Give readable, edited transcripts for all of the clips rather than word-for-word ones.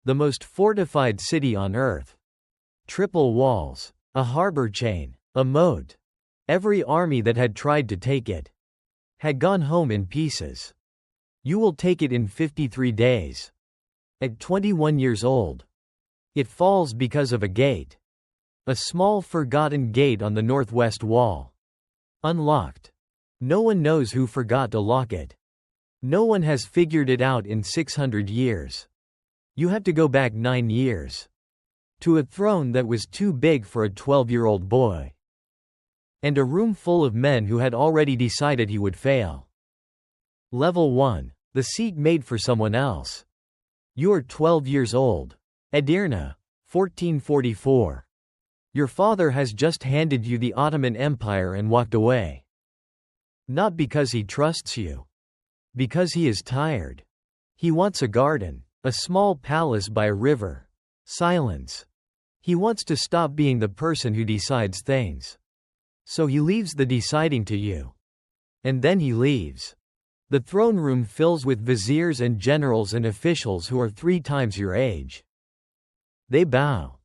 The most fortified city on earth. Triple walls. A harbor chain. A moat. Every army that had tried to take it had gone home in pieces. You will take it in 53 days. At 21 years old. It falls because of a gate. A small forgotten gate on the northwest wall. Unlocked. No one knows who forgot to lock it. No one has figured it out in 600 years. You have to go back 9 years. To a throne that was too big for a 12-year-old boy. And a room full of men who had already decided he would fail. Level 1. The seat made for someone else. You are 12 years old. Edirne, 1444. Your father has just handed you the Ottoman Empire and walked away. Not because he trusts you. Because he is tired. He wants a garden, a small palace by a river. Silence. He wants to stop being the person who decides things. So he leaves the deciding to you. And then he leaves. The throne room fills with viziers and generals and officials who are 3 times your age. They bow.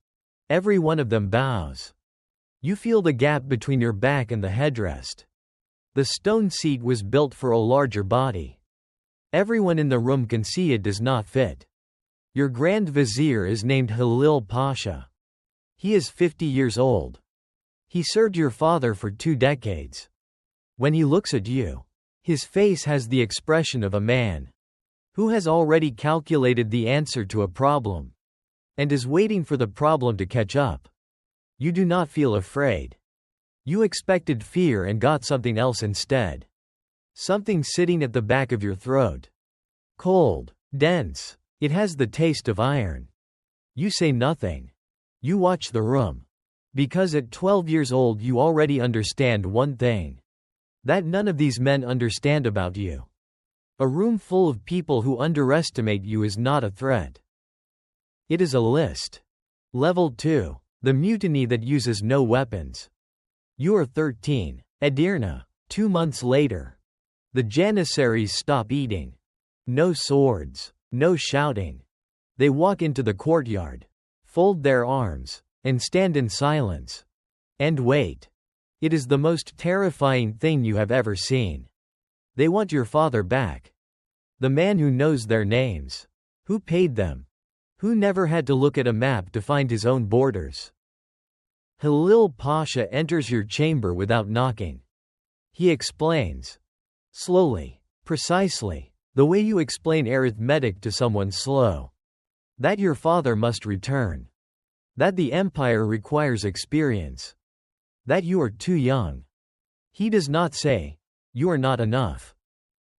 Every one of them bows. You feel the gap between your back and the headrest. The stone seat was built for a larger body. Everyone in the room can see it does not fit. Your Grand Vizier is named Halil Pasha. He is 50 years old. He served your father for 2 decades. When he looks at you, his face has the expression of a man who has already calculated the answer to a problem and is waiting for the problem to catch up. You do not feel afraid. You expected fear and got something else instead. Something sitting at the back of your throat. Cold, dense. It has the taste of iron. You say nothing. You watch the room. Because at 12 years old you already understand one thing. That none of these men understand about you. A room full of people who underestimate you is not a threat. It is a list. Level 2. The mutiny that uses no weapons. You are 13. Edirne. 2 months later. The Janissaries stop eating. No swords. No shouting. They walk into the courtyard. Fold their arms. And stand in silence. And wait. It is the most terrifying thing you have ever seen. They want your father back. The man who knows their names. Who paid them. Who never had to look at a map to find his own borders. Halil Pasha enters your chamber without knocking. He explains. Slowly. Precisely. The way you explain arithmetic to someone slow. That your father must return. That the empire requires experience. That you are too young. He does not say, you are not enough.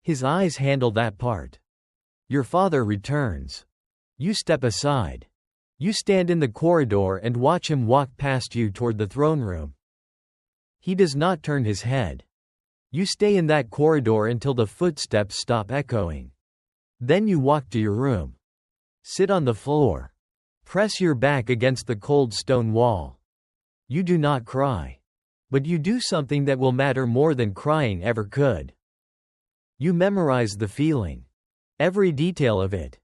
His eyes handle that part. Your father returns. You step aside. You stand in the corridor and watch him walk past you toward the throne room. He does not turn his head. You stay in that corridor until the footsteps stop echoing. Then you walk to your room. Sit on the floor. Press your back against the cold stone wall. You do not cry. But you do something that will matter more than crying ever could. You memorize the feeling. Every detail of it.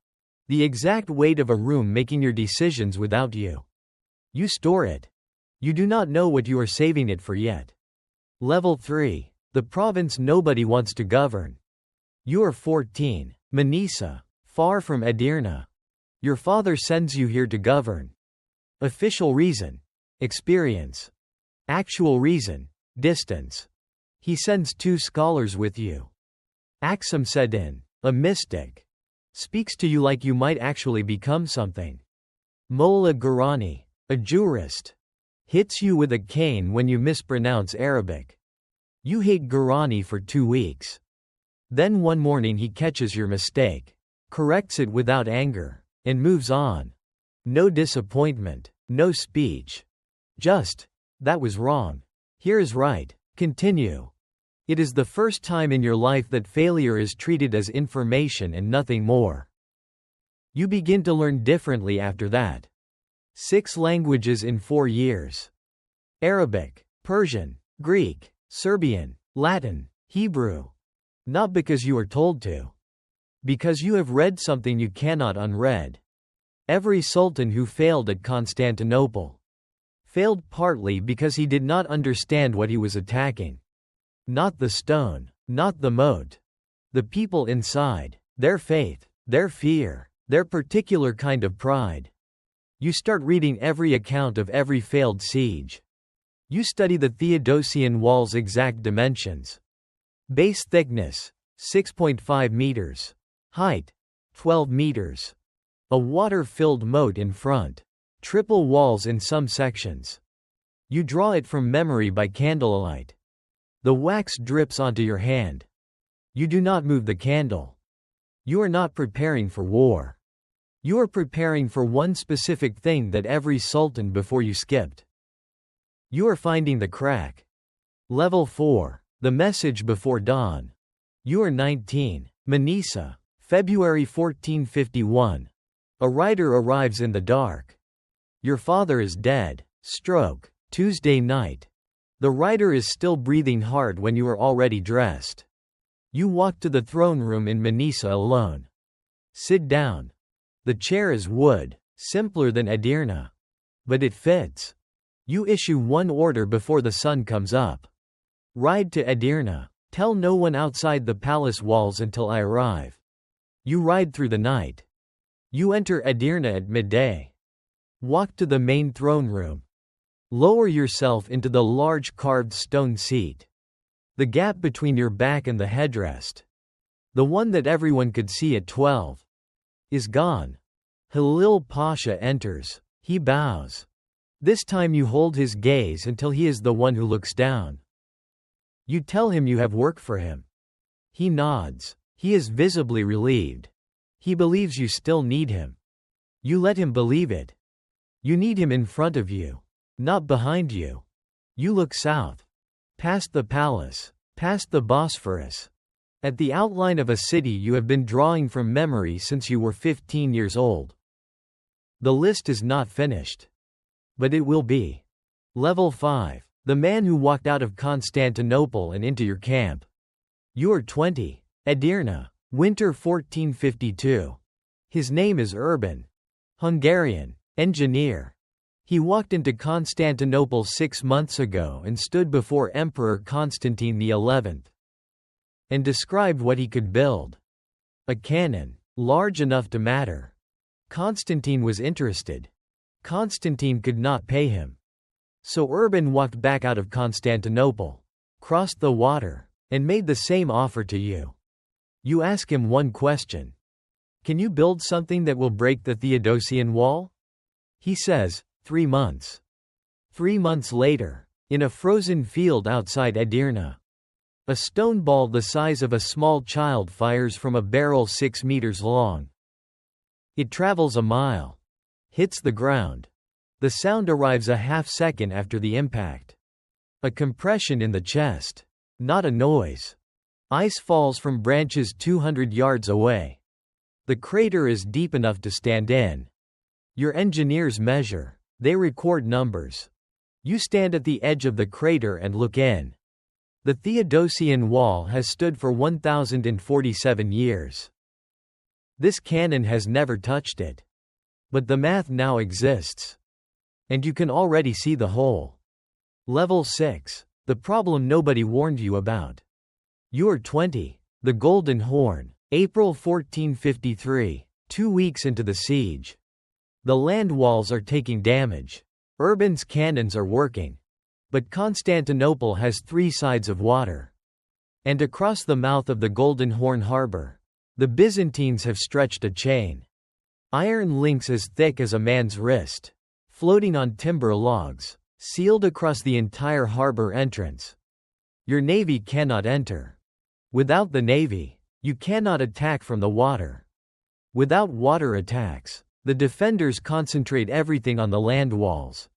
The exact weight of a room making your decisions without you. You store it. You do not know what you are saving it for yet. Level 3. The province nobody wants to govern. You are 14. Manisa. Far from Edirne. Your father sends you here to govern. Official reason. Experience. Actual reason. Distance. He sends 2 scholars with you. Aksamseddin, a mystic. Speaks to you like you might actually become something. Molla Gurani, a jurist. Hits you with a cane when you mispronounce Arabic. You hate Gurani for 2 weeks. Then one morning he catches your mistake. Corrects it without anger. And moves on. No disappointment. No speech. Just, that was wrong. Here is right. Continue. It is the first time in your life that failure is treated as information and nothing more. You begin to learn differently after that. 6 languages in 4 years. Arabic, Persian, Greek, Serbian, Latin, Hebrew. Not because you are told to. Because you have read something you cannot unread. Every sultan who failed at Constantinople failed partly because he did not understand what he was attacking. Not the stone, not the moat. The people inside, their faith, their fear, their particular kind of pride. You start reading every account of every failed siege. You study the Theodosian wall's exact dimensions. Base thickness, 6.5 meters. Height, 12 meters. A water-filled moat in front. Triple walls in some sections. You draw it from memory by candlelight. The wax drips onto your hand. You do not move the candle. You are not preparing for war. You are preparing for one specific thing that every sultan before you skipped. You are finding the crack. Level 4. The message before dawn. You are 19. Manisa, February 1451. A rider arrives in the dark. Your father is dead. Stroke. Tuesday night. The rider is still breathing hard when you are already dressed. You walk to the throne room in Manisa alone. Sit down. The chair is wood, simpler than Edirne. But it fits. You issue one order before the sun comes up. Ride to Edirne. Tell no one outside the palace walls until I arrive. You ride through the night. You enter Edirne at midday. Walk to the main throne room. Lower yourself into the large carved stone seat. The gap between your back and the headrest, the one that everyone could see at 12, is gone. Halil Pasha enters. He bows. This time you hold his gaze until he is the one who looks down. You tell him you have work for him. He nods. He is visibly relieved. He believes you still need him. You let him believe it. You need him in front of you, not behind you. You look south. Past the palace. Past the Bosphorus. At the outline of a city you have been drawing from memory since you were 15 years old. The list is not finished. But it will be. Level 5. The man who walked out of Constantinople and into your camp. You are 20. Edirne. Winter 1452. His name is Urban. Hungarian. Engineer. He walked into Constantinople 6 months ago and stood before Emperor Constantine XI. And described what he could build. A cannon, large enough to matter. Constantine was interested. Constantine could not pay him. So Urban walked back out of Constantinople, crossed the water, and made the same offer to you. You ask him one question. Can you build something that will break the Theodosian wall? He says, 3 months. 3 months later, in a frozen field outside Edirne, a stone ball the size of a small child fires from a barrel 6 meters long. It travels a mile. Hits the ground. The sound arrives a half second after the impact. A compression in the chest. Not a noise. Ice falls from branches 200 yards away. The crater is deep enough to stand in. Your engineers measure. They record numbers. You stand at the edge of the crater and look in. The Theodosian wall has stood for 1047 years. This cannon has never touched it. But the math now exists. And you can already see the hole. Level 6. The problem nobody warned you about. You are 20. The Golden Horn. April 1453. 2 weeks into the siege. The land walls are taking damage. Urban's cannons are working. But Constantinople has 3 sides of water. And across the mouth of the Golden Horn harbor, the Byzantines have stretched a chain. Iron links as thick as a man's wrist. Floating on timber logs. Sealed across the entire harbor entrance. Your navy cannot enter. Without the navy, you cannot attack from the water. Without water attacks, the defenders concentrate everything on the land walls.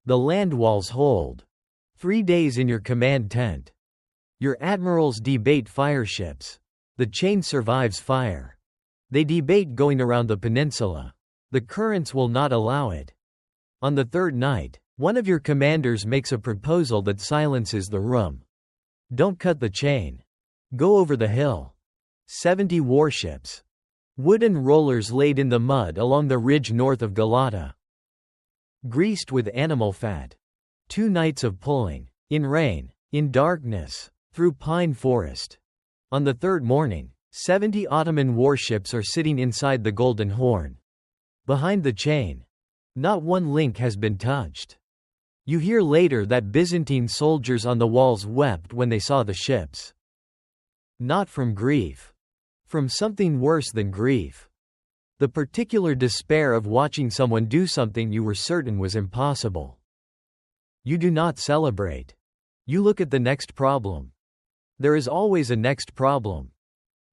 The land walls hold. 3 days in your command tent. Your admirals debate fire ships. The chain survives fire. They debate going around the peninsula. The currents will not allow it. On the 3rd night, one of your commanders makes a proposal that silences the room. Don't cut the chain. Go over the hill. 70 warships. Wooden rollers laid in the mud along the ridge north of Galata. Greased with animal fat. 2 nights of pulling. In rain. In darkness. Through pine forest. On the third morning, 70 Ottoman warships are sitting inside the Golden Horn. Behind the chain. Not one link has been touched. You hear later that Byzantine soldiers on the walls wept when they saw the ships. Not from grief. From something worse than grief. The particular despair of watching someone do something you were certain was impossible. You do not celebrate. You look at the next problem. There is always a next problem.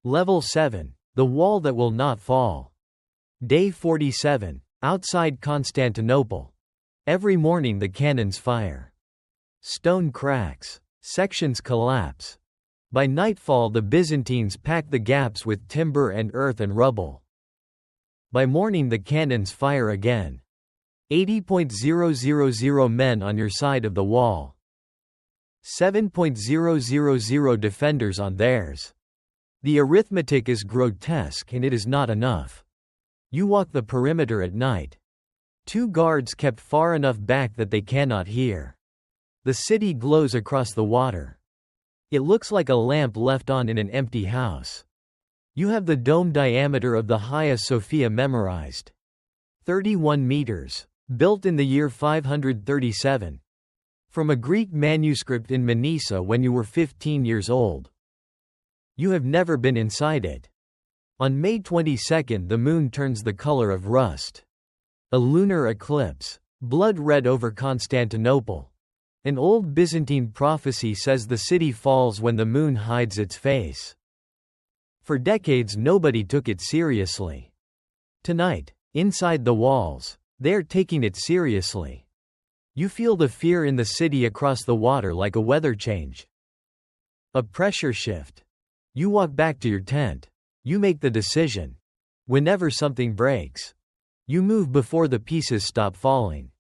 Level 7. The wall that will not fall. Day 47. Outside Constantinople. Every morning the cannons fire. Stone cracks. Sections collapse. By nightfall the Byzantines pack the gaps with timber and earth and rubble. By morning the cannons fire again. 80,000 men on your side of the wall. 7,000 defenders on theirs. The arithmetic is grotesque and it is not enough. You walk the perimeter at night. 2 guards kept far enough back that they cannot hear. The city glows across the water. It looks like a lamp left on in an empty house. You have the dome diameter of the Hagia Sophia memorized. 31 meters. Built in the year 537. From a Greek manuscript in Manisa when you were 15 years old. You have never been inside it. On May 22 the moon turns the color of rust. A lunar eclipse. Blood red over Constantinople. An old Byzantine prophecy says the city falls when the moon hides its face. For decades nobody took it seriously. Tonight, inside the walls, they are taking it seriously. You feel the fear in the city across the water like a weather change. A pressure shift. You walk back to your tent. You make the decision. Whenever something breaks, you move before the pieces stop falling.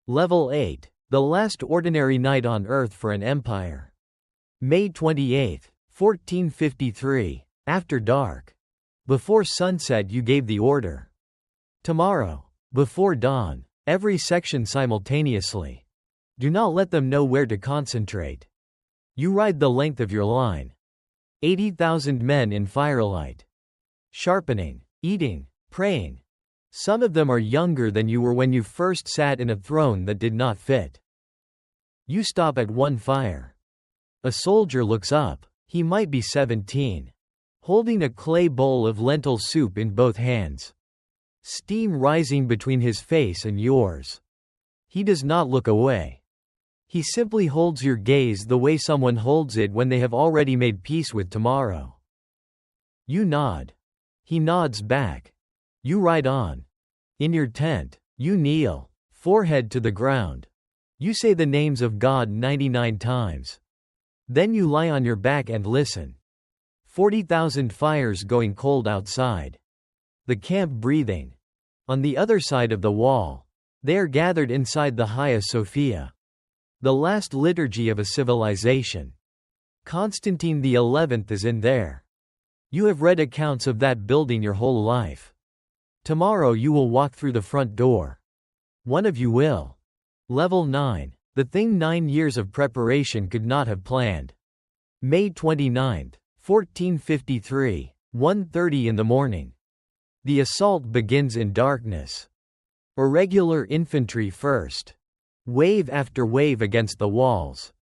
Level 8. The last ordinary night on earth for an empire. May 28, 1453. After dark. Before sunset you gave the order. Tomorrow. Before dawn. Every section simultaneously. Do not let them know where to concentrate. You ride the length of your line. 80,000 men in firelight. Sharpening, eating, praying. Some of them are younger than you were when you first sat in a throne that did not fit. You stop at one fire. A soldier looks up. He might be 17. Holding a clay bowl of lentil soup in both hands. Steam rising between his face and yours. He does not look away. He simply holds your gaze the way someone holds it when they have already made peace with tomorrow. You nod. He nods back. You ride on. In your tent, you kneel, forehead to the ground. You say the names of God 99 times. Then you lie on your back and listen. 40,000 fires going cold outside. The camp breathing. On the other side of the wall, they are gathered inside the Hagia Sophia. The last liturgy of a civilization. Constantine XI is in there. You have read accounts of that building your whole life. Tomorrow you will walk through the front door. One of you will. Level 9. The thing 9 years of preparation could not have planned. May 29, 1453, 1:30 in the morning. The assault begins in darkness. Irregular infantry first. Wave after wave against the walls.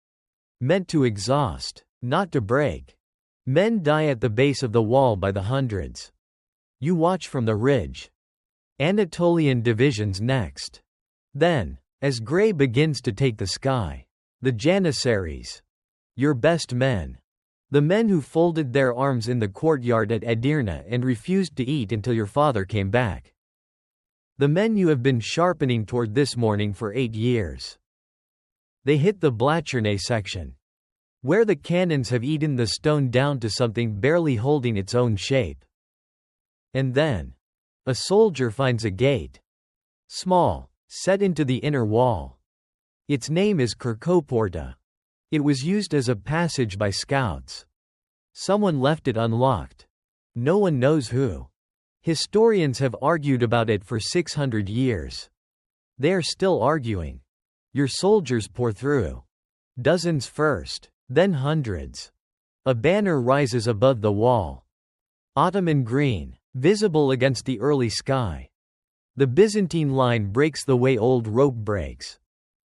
Meant to exhaust, not to break. Men die at the base of the wall by the hundreds. You watch from the ridge. Anatolian divisions next. Then, as gray begins to take the sky, the Janissaries. Your best men. The men who folded their arms in the courtyard at Edirne and refused to eat until your father came back. The men you have been sharpening toward this morning for 8 years. They hit the Blacherne section. Where the cannons have eaten the stone down to something barely holding its own shape. And then, a soldier finds a gate. Small, set into the inner wall. Its name is Kirkoporta. It was used as a passage by scouts. Someone left it unlocked. No one knows who. Historians have argued about it for 600 years. They are still arguing. Your soldiers pour through. Dozens first, then hundreds. A banner rises above the wall. Ottoman green, visible against the early sky. The Byzantine line breaks the way old rope breaks.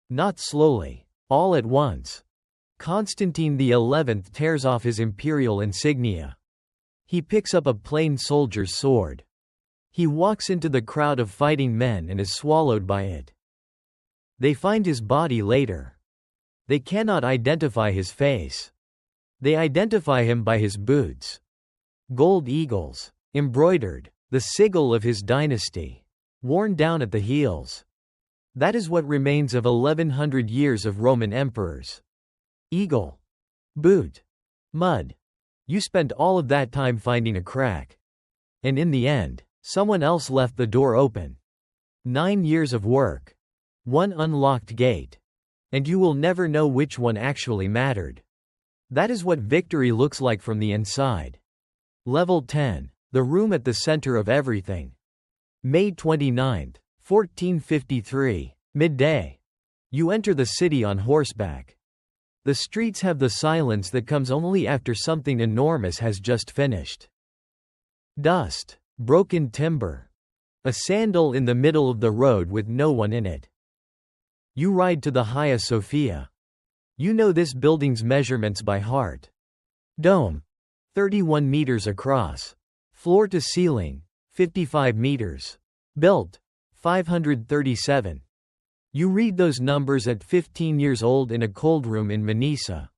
Not slowly, all at once. Constantine XI tears off his imperial insignia. He picks up a plain soldier's sword. He walks into the crowd of fighting men and is swallowed by it. They find his body later. They cannot identify his face. They identify him by his boots. Gold eagles, embroidered, the sigil of his dynasty, worn down at the heels. That is what remains of 1100 years of Roman emperors. Eagle. Boot. Mud. You spent all of that time finding a crack. And in the end, someone else left the door open. 9 years of work. One unlocked gate. And you will never know which one actually mattered. That is what victory looks like from the inside. Level 10. The room at the center of everything. May 29, 1453. Midday. You enter the city on horseback. The streets have the silence that comes only after something enormous has just finished. Dust. Broken timber. A sandal in the middle of the road with no one in it. You ride to the Hagia Sophia. You know this building's measurements by heart. Dome. 31 meters across. Floor to ceiling. 55 meters. Built. 537. You read those numbers at 15 years old in a cold room in Manisa.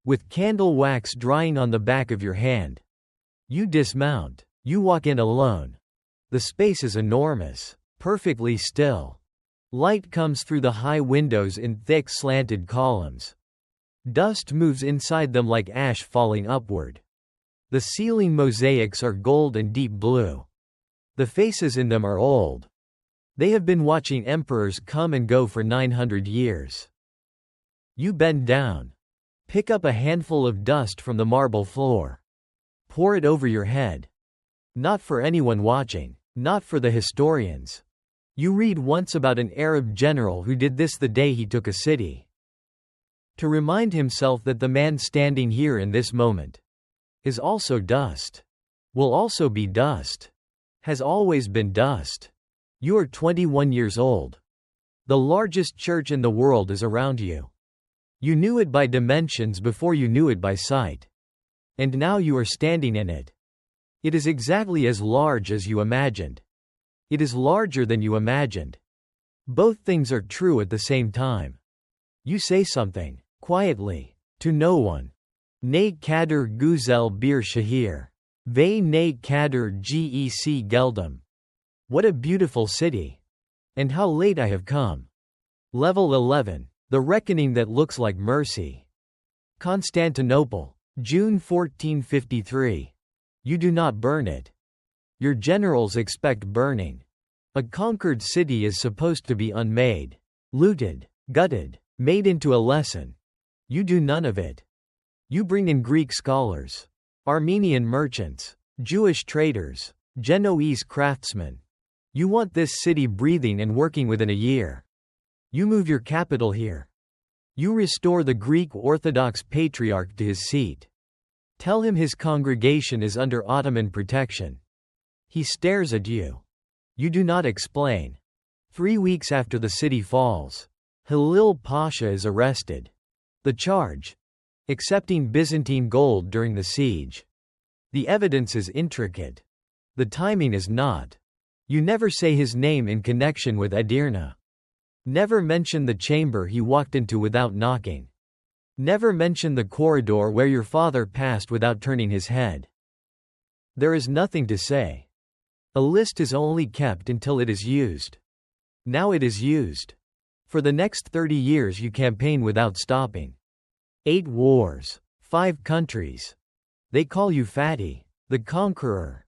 With candle wax drying on the back of your hand. You dismount. You walk in alone. The space is enormous. Perfectly still. Light comes through the high windows in thick slanted columns. Dust moves inside them like ash falling upward. The ceiling mosaics are gold and deep blue. The faces in them are old. They have been watching emperors come and go for 900 years. You bend down. Pick up a handful of dust from the marble floor. Pour it over your head. Not for anyone watching, not for the historians. You read once about an Arab general who did this the day he took a city. To remind himself that the man standing here in this moment is also dust. Will also be dust. Has always been dust. You are 21 years old. The largest church in the world is around you. You knew it by dimensions before you knew it by sight. And now you are standing in it. It is exactly as large as you imagined. It is larger than you imagined. Both things are true at the same time. You say something, quietly, to no one. Ne kader güzel bir şehir. Ve ne kader gec geldim. What a beautiful city. And how late I have come. Level 11. The reckoning that looks like mercy. Constantinople. June 1453. You do not burn it. Your generals expect burning. A conquered city is supposed to be unmade. Looted. Gutted. Made into a lesson. You do none of it. You bring in Greek scholars. Armenian merchants. Jewish traders. Genoese craftsmen. You want this city breathing and working within a year. You move your capital here. You restore the Greek Orthodox Patriarch to his seat. Tell him his congregation is under Ottoman protection. He stares at you. You do not explain. 3 weeks after the city falls, Halil Pasha is arrested. The charge? Accepting Byzantine gold during the siege. The evidence is intricate. The timing is not. You never say his name in connection with Edirne. Never mention the chamber he walked into without knocking. Never mention the corridor where your father passed without turning his head. There is nothing to say. A list is only kept until it is used. Now it is used. For the next 30 years you campaign without stopping. 8 wars. 5 countries. They call you Fatih, the conqueror.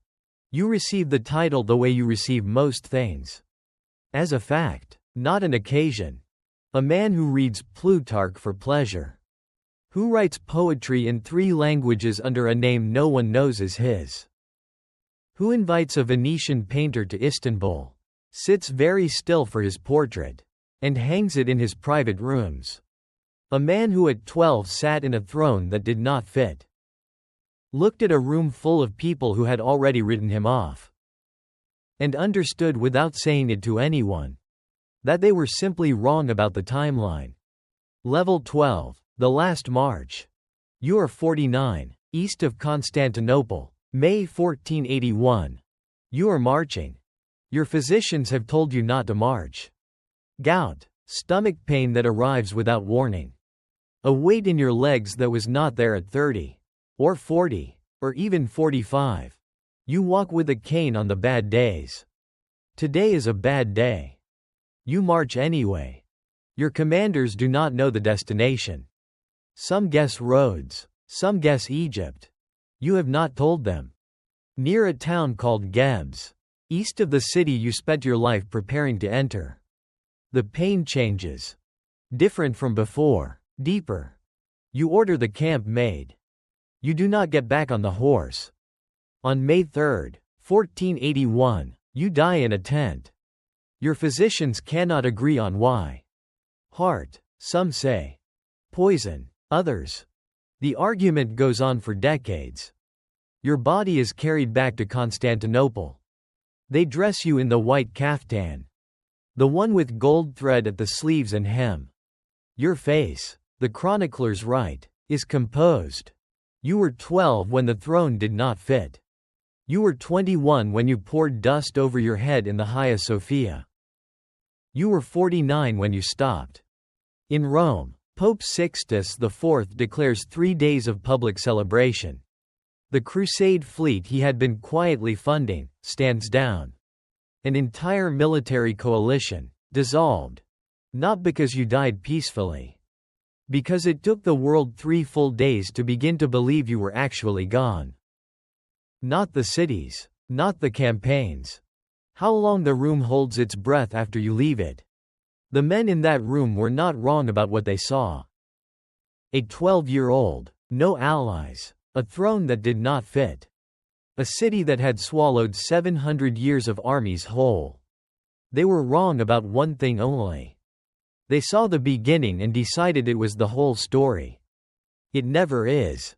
You receive the title the way you receive most things. As a fact, not an occasion. A man who reads Plutarch for pleasure. Who writes poetry in 3 languages under a name no one knows is his. Who invites a Venetian painter to Istanbul, sits very still for his portrait, and hangs it in his private rooms? A man who at 12 sat in a throne that did not fit, looked at a room full of people who had already written him off, and understood without saying it to anyone that they were simply wrong about the timeline. Level 12, the last march. You are 49, east of Constantinople, May 1481. You are marching. Your physicians have told you not to march. Gout, stomach pain that arrives without warning. A weight in your legs that was not there at 30, or 40, or even 45. You walk with a cane on the bad days. Today is a bad day. You march anyway. Your commanders do not know the destination. Some guess Rhodes, some guess Egypt. You have not told them. Near a town called Gebs, east of the city you spent your life preparing to enter. The pain changes. Different from before, deeper. You order the camp made. You do not get back on the horse. On May 3, 1481, you die in a tent. Your physicians cannot agree on why. Heart, some say. Poison, others. The argument goes on for decades. Your body is carried back to Constantinople. They dress you in the white kaftan, the one with gold thread at the sleeves and hem. Your face, the chroniclers write, is composed. You were 12 when the throne did not fit. You were 21 when you poured dust over your head in the Hagia Sophia. You were 49 when you stopped. In Rome, Pope Sixtus IV declares 3 days of public celebration. The crusade fleet he had been quietly funding stands down. An entire military coalition dissolved. Not because you died peacefully. Because it took the world 3 full days to begin to believe you were actually gone. Not the cities, not the campaigns. How long the room holds its breath after you leave it. The men in that room were not wrong about what they saw. A 12-year-old, no allies, a throne that did not fit. A city that had swallowed 700 years of armies whole. They were wrong about one thing only. They saw the beginning and decided it was the whole story. It never is.